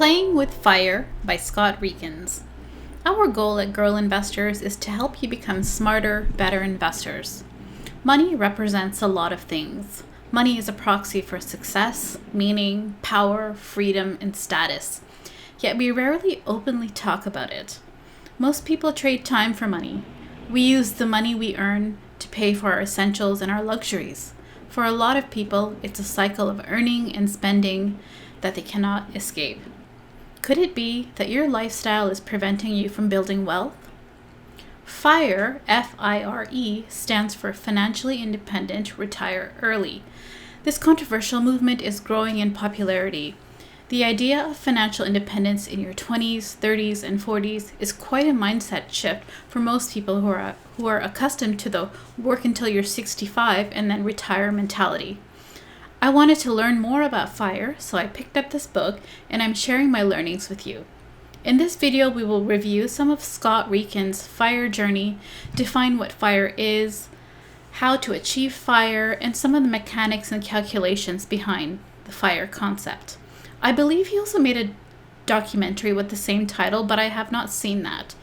Playing with Fire by Scott Rieckens. Our goal at Girl Investors is to help you become smarter, better investors. Money represents a lot of things. Money is a proxy for success, meaning, power, freedom, and status. Yet we rarely openly talk about it. Most people trade time for money. We use the money we earn to pay for our essentials and our luxuries. For a lot of people, it's a cycle of earning and spending that they cannot escape. Could it be that your lifestyle is preventing you from building wealth? FIRE, F-I-R-E, stands for Financially Independent, Retire Early. This controversial movement is growing in popularity. The idea of financial independence in your 20s, 30s, and 40s is quite a mindset shift for most people who are accustomed to the work until you're 65 and then retire mentality. I wanted to learn more about FIRE, so I picked up this book and I'm sharing my learnings with you. In this video, we will review some of Scott Rieckens' FIRE journey, define what FIRE is, how to achieve FIRE, and some of the mechanics and calculations behind the FIRE concept. I believe he also made a documentary with the same title, but I have not seen that.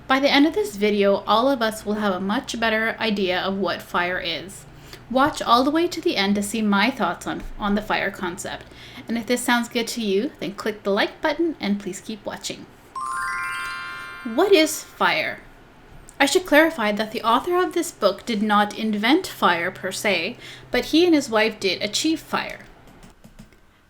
By the end of this video, all of us will have a much better idea of what FIRE is. Watch all the way to the end to see my thoughts on the FIRE concept. And if this sounds good to you, then click the like button and please keep watching. What is FIRE? I should clarify that the author of this book did not invent FIRE per se, but he and his wife did achieve FIRE.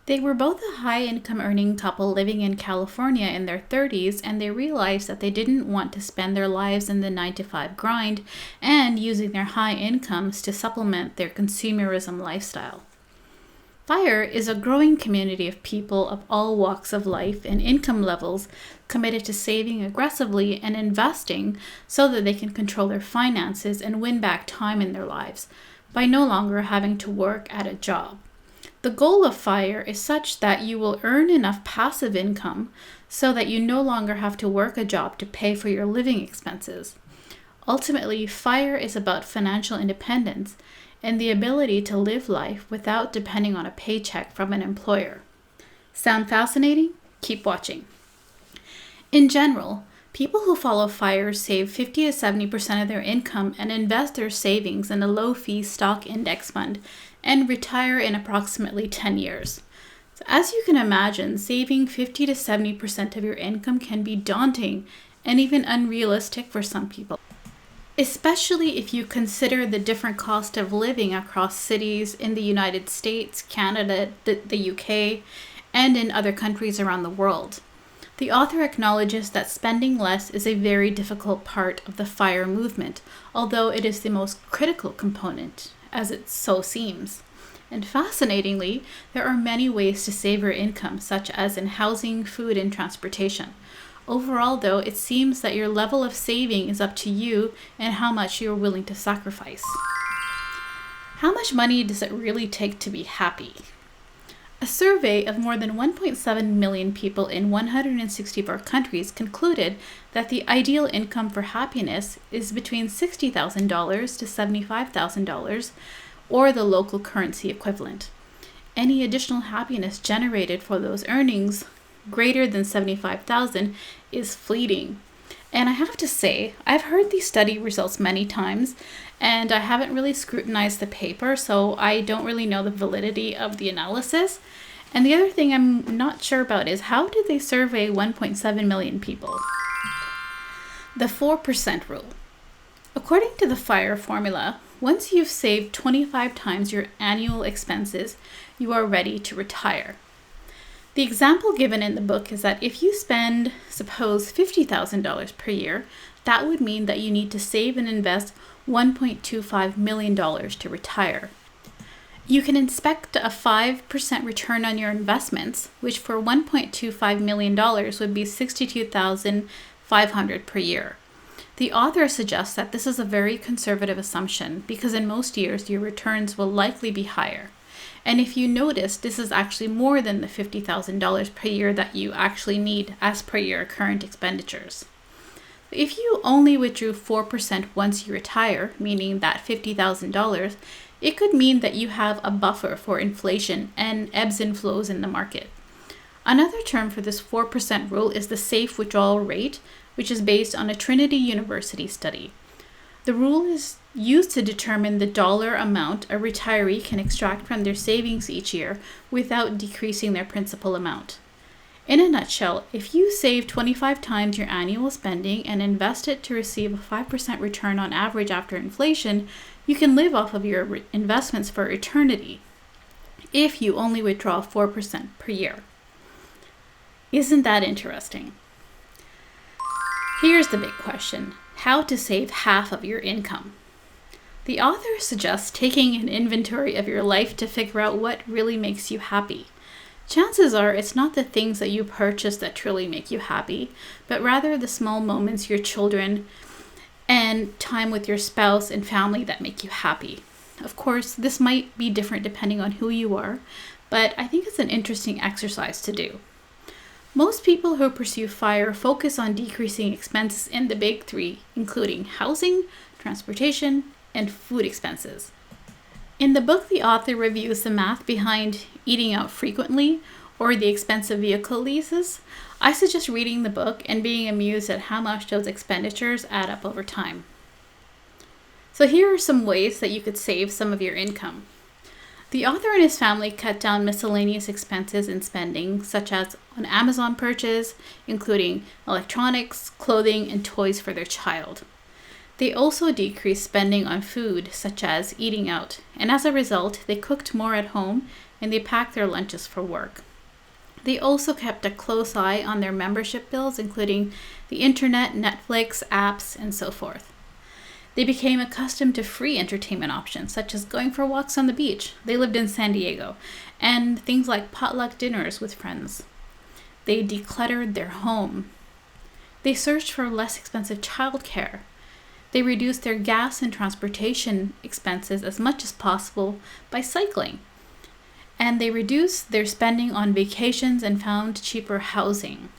They were both a high-income earning couple living in California in their 30s, and they realized that they didn't want to spend their lives in the 9-to-5 grind and using their high incomes to supplement their consumerism lifestyle. FIRE is a growing community of people of all walks of life and income levels committed to saving aggressively and investing so that they can control their finances and win back time in their lives by no longer having to work at a job. The goal of FIRE is such that you will earn enough passive income so that you no longer have to work a job to pay for your living expenses. Ultimately, FIRE is about financial independence and the ability to live life without depending on a paycheck from an employer. Sound fascinating? Keep watching. In general, people who follow FIRE save 50 to 70% of their income and invest their savings in a low-fee stock index fund and retire in approximately 10 years. So as you can imagine, saving 50 to 70% of your income can be daunting and even unrealistic for some people, especially if you consider the different cost of living across cities in the United States, Canada, the UK, and in other countries around the world. The author acknowledges that spending less is a very difficult part of the FIRE movement, although it is the most critical component, as it so seems. And fascinatingly, there are many ways to save your income, such as in housing, food, and transportation. Overall, though, it seems that your level of saving is up to you and how much you're willing to sacrifice. How much money does it really take to be happy? A survey of more than 1.7 million people in 164 countries concluded that the ideal income for happiness is between $60,000 to $75,000, or the local currency equivalent. Any additional happiness generated for those earnings greater than $75,000 is fleeting. And I have to say, I've heard these study results many times, and I haven't really scrutinized the paper, so I don't really know the validity of the analysis. And the other thing I'm not sure about is how did they survey 1.7 million people? The 4% rule. According to the FIRE formula, once you've saved 25 times your annual expenses, you are ready to retire. The example given in the book is that if you spend, suppose, $50,000 per year, that would mean that you need to save and invest $1.25 million to retire. You can expect a 5% return on your investments, which for $1.25 million would be $62,500 per year. The author suggests that this is a very conservative assumption because in most years your returns will likely be higher. And if you notice, this is actually more than the $50,000 per year that you actually need as per your current expenditures. If you only withdrew 4% once you retire, meaning that $50,000, it could mean that you have a buffer for inflation and ebbs and flows in the market. Another term for this 4% rule is the safe withdrawal rate, which is based on a Trinity University study. The rule is used to determine the dollar amount a retiree can extract from their savings each year without decreasing their principal amount. In a nutshell, if you save 25 times your annual spending and invest it to receive a 5% return on average after inflation, you can live off of your investments for eternity if you only withdraw 4% per year. Isn't that interesting? Here's the big question: how to save half of your income. The author suggests taking an inventory of your life to figure out what really makes you happy. Chances are it's not the things that you purchase that truly make you happy, but rather the small moments, your children, and time with your spouse and family that make you happy. Of course, this might be different depending on who you are, but I think it's an interesting exercise to do. Most people who pursue FIRE focus on decreasing expenses in the big three, including housing, transportation, and food expenses. In the book, the author reviews the math behind eating out frequently or the expensive vehicle leases. I suggest reading the book and being amused at how much those expenditures add up over time. So here are some ways that you could save some of your income. The author and his family cut down miscellaneous expenses and spending, such as on Amazon purchase, including electronics, clothing, and toys for their child. They also decreased spending on food, such as eating out, and as a result, they cooked more at home and they packed their lunches for work. They also kept a close eye on their membership bills, including the internet, Netflix, apps, and so forth. They became accustomed to free entertainment options, such as going for walks on the beach. They lived in San Diego, and things like potluck dinners with friends. They decluttered their home. They searched for less expensive childcare. They reduced their gas and transportation expenses as much as possible by cycling. And they reduced their spending on vacations and found cheaper housing.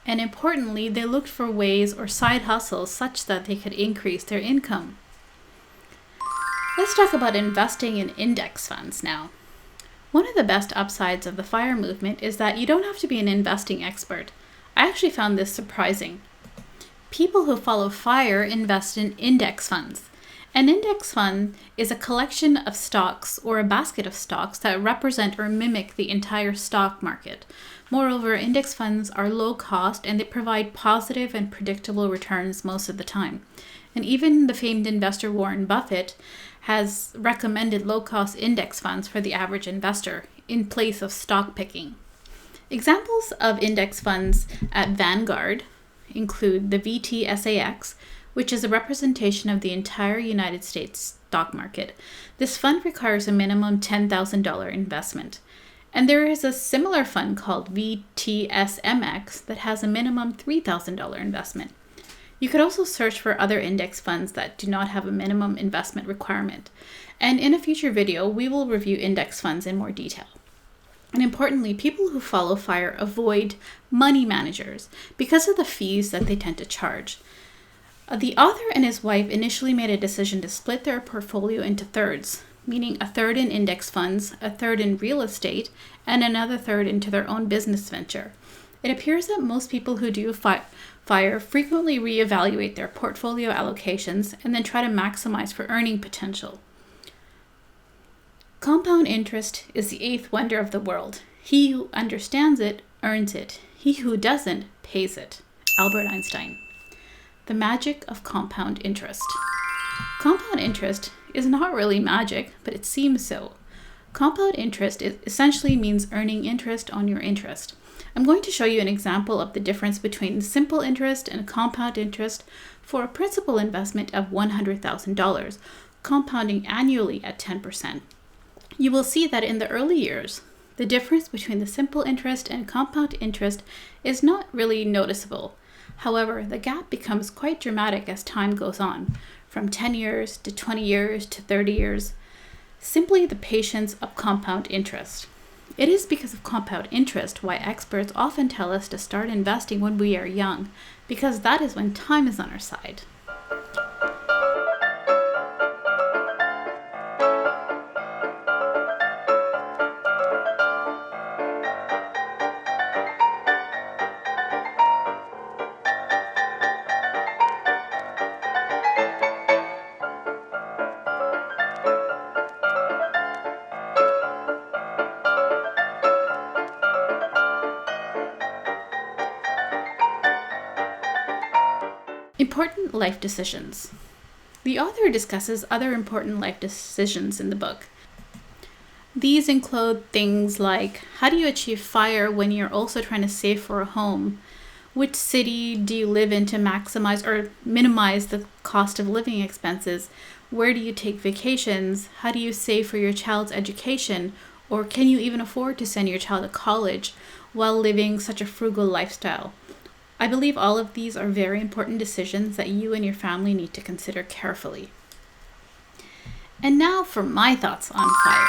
And importantly, they looked for ways or side hustles such that they could increase their income. Let's talk about investing in index funds now. One of the best upsides of the FIRE movement is that you don't have to be an investing expert. I actually found this surprising. People who follow FIRE invest in index funds. An index fund is a collection of stocks or a basket of stocks that represent or mimic the entire stock market. Moreover, index funds are low cost and they provide positive and predictable returns most of the time. And even the famed investor Warren Buffett has recommended low-cost index funds for the average investor in place of stock picking. Examples of index funds at Vanguard include the VTSAX, which is a representation of the entire United States stock market. This fund requires a minimum $10,000 investment. And there is a similar fund called VTSMX that has a minimum $3,000 investment. You could also search for other index funds that do not have a minimum investment requirement. And in a future video, we will review index funds in more detail. And importantly, people who follow FIRE avoid money managers because of the fees that they tend to charge. The author and his wife initially made a decision to split their portfolio into thirds, meaning a third in index funds, a third in real estate, and another third into their own business venture. It appears that most people who do FIRE frequently reevaluate their portfolio allocations and then try to maximize for earning potential. Compound interest is the eighth wonder of the world. He who understands it earns it. He who doesn't pays it. Albert Einstein. The magic of compound interest. Compound interest is not really magic, but it seems so. Compound interest essentially means earning interest on your interest. I'm going to show you an example of the difference between simple interest and compound interest for a principal investment of $100,000, compounding annually at 10%. You will see that in the early years, the difference between the simple interest and compound interest is not really noticeable. However, the gap becomes quite dramatic as time goes on, from 10 years to 20 years to 30 years. Simply the patience of compound interest. It is because of compound interest why experts often tell us to start investing when we are young, because that is when time is on our side. Important life decisions. The author discusses other important life decisions in the book. These include things like, how do you achieve FIRE when you're also trying to save for a home? Which city do you live in to maximize or minimize the cost of living expenses? Where do you take vacations? How do you save for your child's education? Or can you even afford to send your child to college while living such a frugal lifestyle? I believe all of these are very important decisions that you and your family need to consider carefully. And now for my thoughts on FIRE.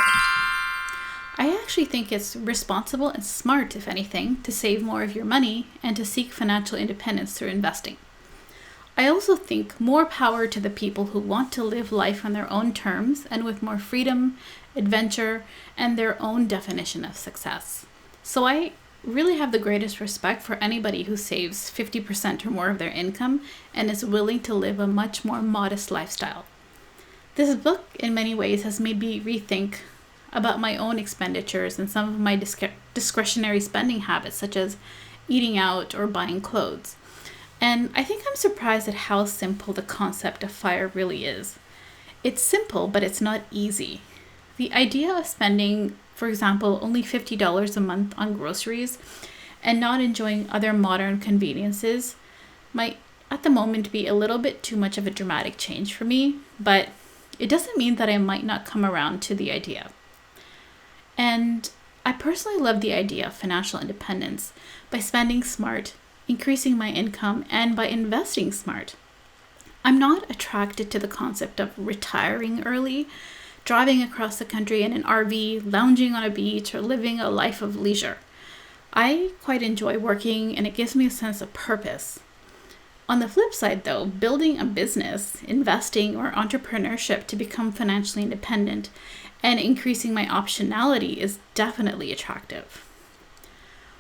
I actually think it's responsible and smart, if anything, to save more of your money and to seek financial independence through investing. I also think more power to the people who want to live life on their own terms and with more freedom, adventure, and their own definition of success. So I really have the greatest respect for anybody who saves 50% or more of their income and is willing to live a much more modest lifestyle. This book, in many ways, has made me rethink about my own expenditures and some of my discretionary spending habits, such as eating out or buying clothes. And I think I'm surprised at how simple the concept of FIRE really is. It's simple, but it's not easy. The idea of spending, for example, only $50 a month on groceries and not enjoying other modern conveniences might at the moment be a little bit too much of a dramatic change for me, but it doesn't mean that I might not come around to the idea. And I personally love the idea of financial independence by spending smart, increasing my income, and by investing smart. I'm not attracted to the concept of retiring early, driving across the country in an RV, lounging on a beach, or living a life of leisure. I quite enjoy working, and it gives me a sense of purpose. On the flip side, though, building a business, investing, or entrepreneurship to become financially independent and increasing my optionality is definitely attractive.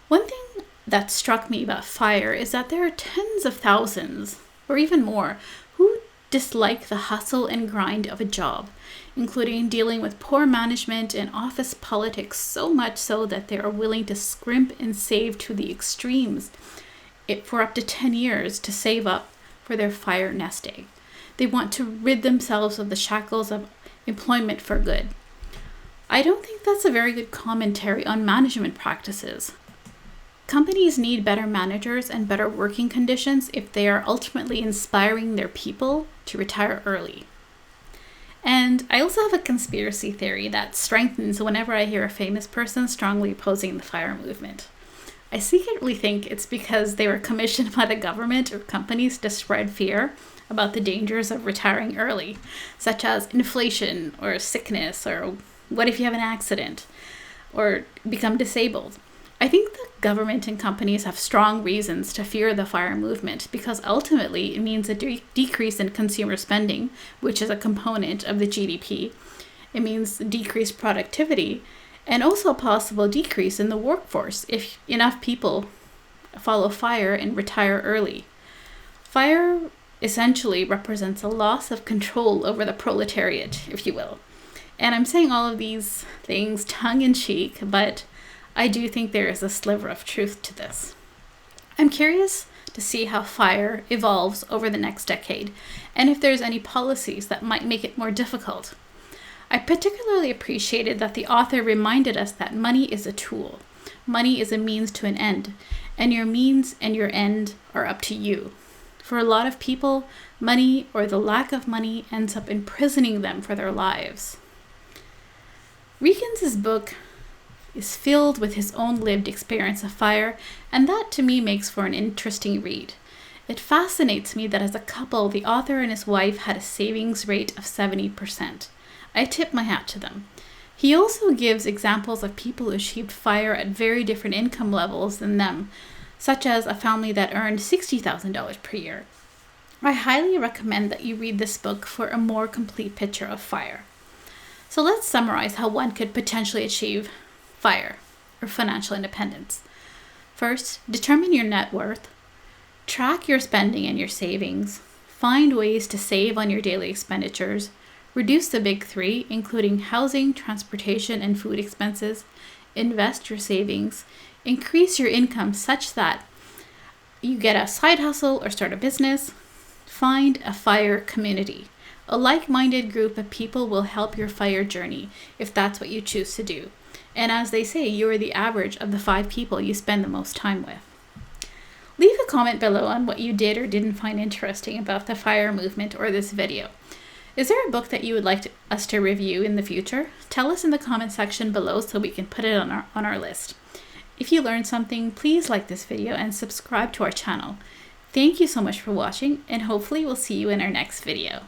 One thing that struck me about FIRE is that there are tens of thousands, or even more, who dislike the hustle and grind of a job, including dealing with poor management and office politics, so much so that they are willing to scrimp and save to the extremes for up to 10 years to save up for their FIRE nest egg. They want to rid themselves of the shackles of employment for good. I don't think that's a very good commentary on management practices. Companies need better managers and better working conditions if they are ultimately inspiring their people to retire early. And I also have a conspiracy theory that strengthens whenever I hear a famous person strongly opposing the FIRE movement. I secretly think it's because they were commissioned by the government or companies to spread fear about the dangers of retiring early, such as inflation or sickness, or what if you have an accident or become disabled. I think the government and companies have strong reasons to fear the FIRE movement because ultimately it means a decrease in consumer spending, which is a component of the GDP. It means decreased productivity and also a possible decrease in the workforce if enough people follow FIRE and retire early. FIRE essentially represents a loss of control over the proletariat, if you will. And I'm saying all of these things tongue-in-cheek, but I do think there is a sliver of truth to this. I'm curious to see how FIRE evolves over the next decade, and if there's any policies that might make it more difficult. I particularly appreciated that the author reminded us that money is a tool. Money is a means to an end, and your means and your end are up to you. For a lot of people, money or the lack of money ends up imprisoning them for their lives. Rieckens' book is filled with his own lived experience of FIRE, and that to me makes for an interesting read. It fascinates me that as a couple, the author and his wife had a savings rate of 70%. I tip my hat to them. He also gives examples of people who achieved FIRE at very different income levels than them, such as a family that earned $60,000 per year. I highly recommend that you read this book for a more complete picture of FIRE. So let's summarize how one could potentially achieve FIRE, or financial independence. First, determine your net worth. Track your spending and your savings. Find ways to save on your daily expenditures. Reduce the big three, including housing, transportation, and food expenses. Invest your savings. Increase your income such that you get a side hustle or start a business. Find a FIRE community. A like-minded group of people will help your FIRE journey if that's what you choose to do. And as they say, you are the average of the 5 people you spend the most time with. Leave a comment below on what you did or didn't find interesting about the FIRE movement or this video. Is there a book that you would like us to review in the future? Tell us in the comment section below so we can put it on our list. If you learned something, please like this video and subscribe to our channel. Thank you so much for watching, and hopefully we'll see you in our next video.